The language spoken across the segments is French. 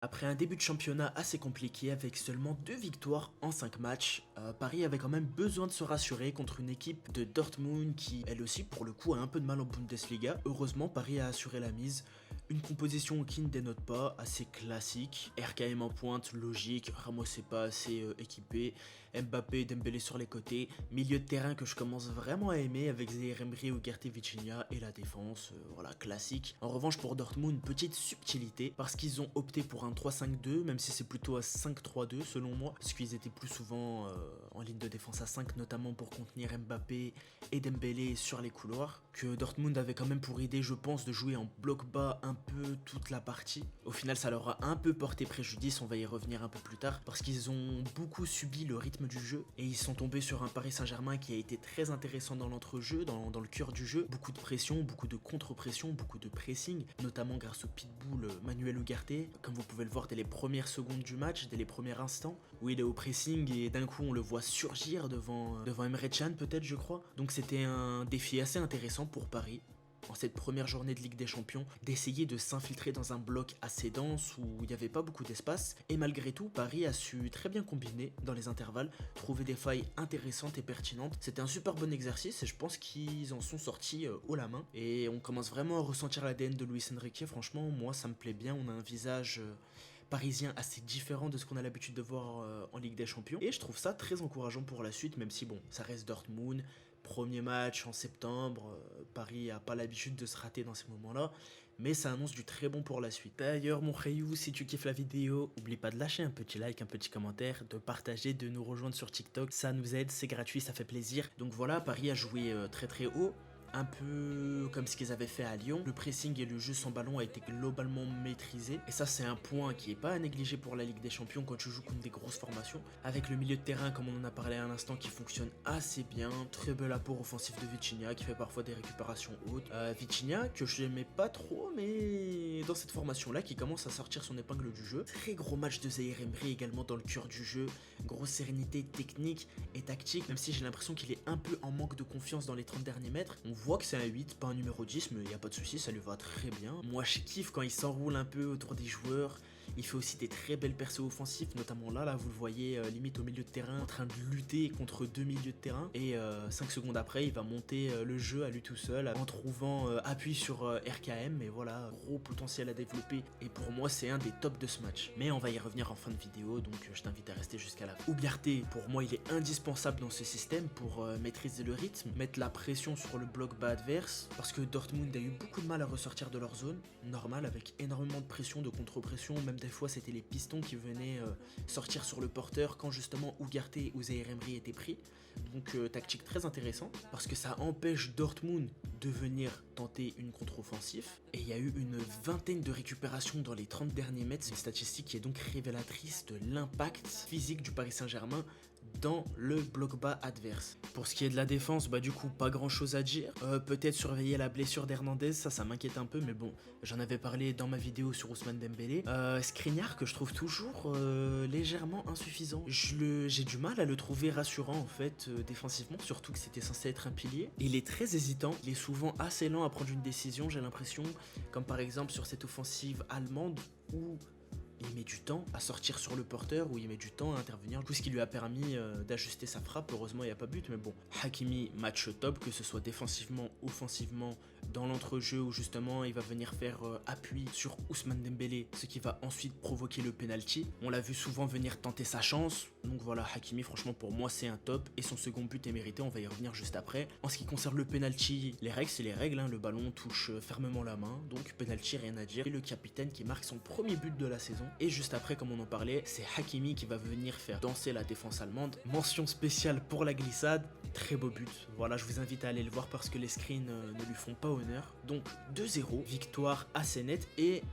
Après un début de championnat assez compliqué avec seulement 2 victoires en 5 matchs, Paris avait quand même besoin de se rassurer contre une équipe de Dortmund qui, elle aussi, pour le coup, a un peu de mal en Bundesliga. Heureusement, Paris a assuré la mise. Une composition qui ne dénote pas, assez classique. RKM en pointe, logique. Ramos n'est pas assez équipé. Mbappé, Dembélé sur les côtés. Milieu de terrain que je commence vraiment à aimer avec Zaïre Emery, Ugarte, Vitinha et la défense, voilà, classique. En revanche, pour Dortmund, une petite subtilité parce qu'ils ont opté pour un 3-5-2, même si c'est plutôt un 5-3-2 selon moi, parce qu'ils étaient plus souvent en ligne de défense à 5, notamment pour contenir Mbappé et Dembélé sur les couloirs. Que Dortmund avait quand même pour idée, je pense, de jouer en bloc bas un peu toute la partie. Au final, ça leur a un peu porté préjudice, on va y revenir un peu plus tard, parce qu'ils ont beaucoup subi le rythme du jeu et ils sont tombés sur un Paris Saint-Germain qui a été très intéressant dans l'entrejeu, dans le cœur du jeu. Beaucoup de pression, beaucoup de contre-pression, beaucoup de pressing, notamment grâce au pitbull Manuel Ugarte, comme vous pouvez le voir dès les premières secondes du match, dès les premiers instants, où il est au pressing et d'un coup on le voit surgir devant Emre Can peut-être je crois. Donc c'était un défi assez intéressant pour Paris en cette première journée de Ligue des Champions, d'essayer de s'infiltrer dans un bloc assez dense où il n'y avait pas beaucoup d'espace, et malgré tout, Paris a su très bien combiner dans les intervalles, trouver des failles intéressantes et pertinentes. C'était un super bon exercice et je pense qu'ils en sont sortis haut la main, et on commence vraiment à ressentir l'ADN de Luis Enrique. Franchement, moi ça me plaît bien, on a un visage parisien assez différent de ce qu'on a l'habitude de voir en Ligue des Champions, et je trouve ça très encourageant pour la suite, même si bon, ça reste Dortmund. Premier match en septembre, Paris a pas l'habitude de se rater dans ces moments-là, mais ça annonce du très bon pour la suite. D'ailleurs, mon Rayou, si tu kiffes la vidéo, oublie pas de lâcher un petit like, un petit commentaire, de partager, de nous rejoindre sur TikTok, ça nous aide, c'est gratuit, ça fait plaisir. Donc voilà, Paris a joué très très haut, un peu comme ce qu'ils avaient fait à Lyon. Le pressing et le jeu sans ballon a été globalement maîtrisé, et ça c'est un point qui est pas à négliger pour la Ligue des Champions quand tu joues contre des grosses formations, avec le milieu de terrain comme on en a parlé à l'instant qui fonctionne assez bien, très bel apport offensif de Vitinha qui fait parfois des récupérations hautes. Vitinha que je n'aimais pas trop, mais dans cette formation là qui commence à sortir son épingle du jeu. Très gros match de Zaïre Emery également dans le cœur du jeu, grosse sérénité technique et tactique, même si j'ai l'impression qu'il est un peu en manque de confiance dans les 30 derniers mètres. On voit que c'est un 8, pas un numéro 10, mais il n'y a pas de souci, ça lui va très bien. Moi je kiffe quand il s'enroule un peu autour des joueurs. Il fait aussi des très belles percées offensives, notamment là vous le voyez limite au milieu de terrain, en train de lutter contre deux milieux de terrain. Et 5 secondes après, il va monter le jeu à lui tout seul, en trouvant appui sur RKM. Mais voilà, gros potentiel à développer. Et pour moi, c'est un des tops de ce match. Mais on va y revenir en fin de vidéo, donc je t'invite à rester jusqu'à la fin. Ugarte, pour moi, il est indispensable dans ce système pour maîtriser le rythme, mettre la pression sur le bloc bas adverse, parce que Dortmund a eu beaucoup de mal à ressortir de leur zone, normal, avec énormément de pression, de contre-pression, même des fois c'était les pistons qui venaient sortir sur le porteur quand justement Ugarte ou Zaïre Emery étaient pris. Donc tactique très intéressante, parce que ça empêche Dortmund de venir tenter une contre-offensive, et il y a eu une vingtaine de récupérations dans les 30 derniers mètres. C'est une statistique qui est donc révélatrice de l'impact physique du Paris Saint-Germain dans le bloc bas adverse. Pour ce qui est de la défense, bah du coup pas grand chose à dire. Peut-être surveiller la blessure d'Hernandez, ça m'inquiète un peu, mais bon, j'en avais parlé dans ma vidéo sur Ousmane Dembélé. Skriniar que je trouve toujours légèrement insuffisant. J'ai du mal à le trouver rassurant en fait défensivement, surtout que c'était censé être un pilier. Il est très hésitant, il est souvent assez lent à prendre une décision, j'ai l'impression, comme par exemple sur cette offensive allemande où il met du temps à sortir sur le porteur, où il met du temps à intervenir, du coup ce qui lui a permis d'ajuster sa frappe. Heureusement il n'y a pas but, mais bon, Hakimi match top, que ce soit défensivement, offensivement, dans l'entrejeu où justement il va venir faire appui sur Ousmane Dembélé, ce qui va ensuite provoquer le penalty. On l'a vu souvent venir tenter sa chance, donc voilà, Hakimi franchement pour moi c'est un top, et son second but est mérité, on va y revenir juste après. En ce qui concerne le penalty, les règles c'est les règles, hein, le ballon touche fermement la main, donc penalty rien à dire, et le capitaine qui marque son premier but de la saison. Et juste après, comme on en parlait, c'est Hakimi qui va venir faire danser la défense allemande. Mention spéciale pour la glissade, très beau but. Voilà, je vous invite à aller le voir parce que les screens ne lui font pas honneur. Donc 2-0, victoire assez nette, et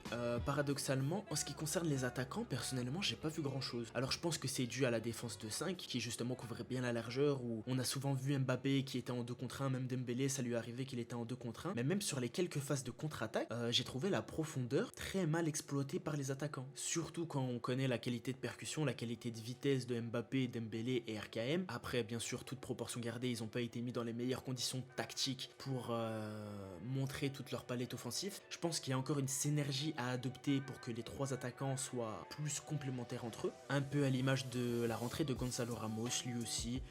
paradoxalement, en ce qui concerne les attaquants, personnellement, j'ai pas vu grand chose. Alors je pense que c'est dû à la défense de 5 qui justement couvrait bien la largeur, où on a souvent vu Mbappé qui était en 2 contre 1, même Dembélé, ça lui arrivait qu'il était en 2 contre 1. Mais même sur les quelques phases de contre-attaque, j'ai trouvé la profondeur très mal exploitée par les attaquants. Surtout quand on connaît la qualité de percussion, la qualité de vitesse de Mbappé, Dembélé et RKM. Après, bien sûr, toute proportion gardée, ils n'ont pas été mis dans les meilleures conditions tactiques pour montrer toute leur palette offensive. Je pense qu'il y a encore une synergie à adopter pour que les 3 attaquants soient plus complémentaires entre eux. Un peu à l'image de la rentrée de Gonzalo Ramos, lui aussi.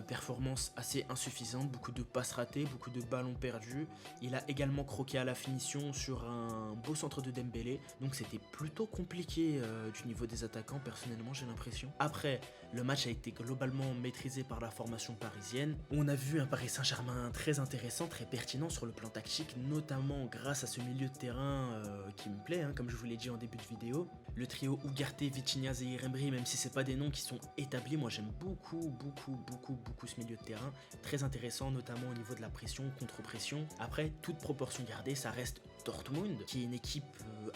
Performance assez insuffisante, beaucoup de passes ratées, beaucoup de ballons perdus. Il a également croqué à la finition sur un beau centre de Dembélé, donc c'était plutôt compliqué du niveau des attaquants, personnellement j'ai l'impression. Après, le match a été globalement maîtrisé par la formation parisienne. On a vu un Paris Saint-Germain très intéressant, très pertinent sur le plan tactique, notamment grâce à ce milieu de terrain qui me plaît, comme je vous l'ai dit en début de vidéo. Le trio Ugarte, Vitinha et Embry, même si c'est pas des noms qui sont établis, moi j'aime beaucoup ce milieu de terrain, très intéressant notamment au niveau de la pression, contre-pression. Après, toute proportion gardée, ça reste Dortmund, qui est une équipe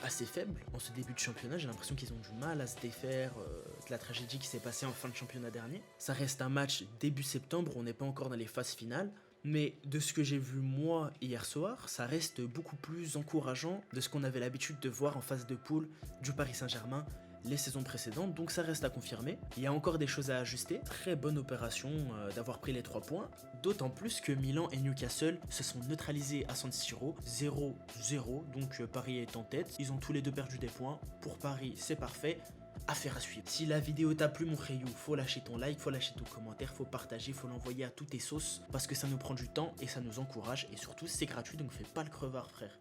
assez faible en ce début de championnat. J'ai l'impression qu'ils ont du mal à se défaire de la tragédie qui s'est passée en fin de championnat dernier. Ça reste un match début septembre, on n'est pas encore dans les phases finales. Mais de ce que j'ai vu moi hier soir, ça reste beaucoup plus encourageant de ce qu'on avait l'habitude de voir en phase de poule du Paris Saint-Germain les saisons précédentes, donc ça reste à confirmer. Il y a encore des choses à ajuster, très bonne opération d'avoir pris les 3 points, d'autant plus que Milan et Newcastle se sont neutralisés à San Siro, 0-0, donc Paris est en tête, ils ont tous les deux perdu des points, pour Paris c'est parfait. Affaire à suivre. Si la vidéo t'a plu mon frérot, faut lâcher ton like, faut lâcher ton commentaire, faut partager, faut l'envoyer à toutes tes sauces parce que ça nous prend du temps et ça nous encourage et surtout c'est gratuit donc fais pas le crevard frère.